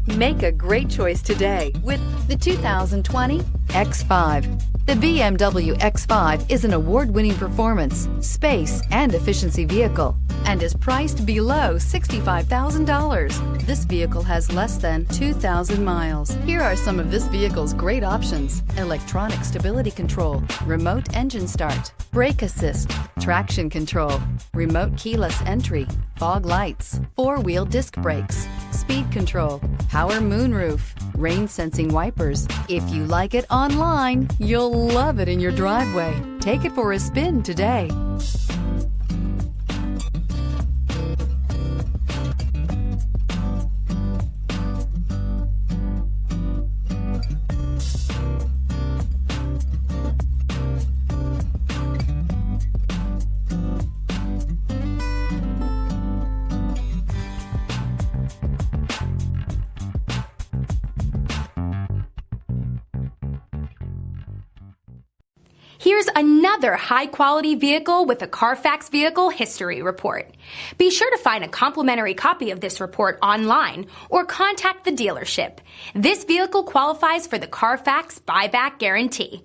Make a great choice today with the 2020 X5. The BMW X5 is an award-winning performance, space, and efficiency vehicle and is priced below $65,000. This vehicle has less than 2,000 miles. Here are some of this vehicle's great options: electronic stability control, remote engine start, brake assist, traction control, remote keyless entry, fog lights, four-wheel disc brakes, speed control, power moonroof, rain sensing wipers. If you like it online, you'll love it in your driveway. Take it for a spin today. Here's another high-quality vehicle with a Carfax Vehicle History Report. Be sure to find a complimentary copy of this report online or contact the dealership. This vehicle qualifies for the Carfax Buyback Guarantee.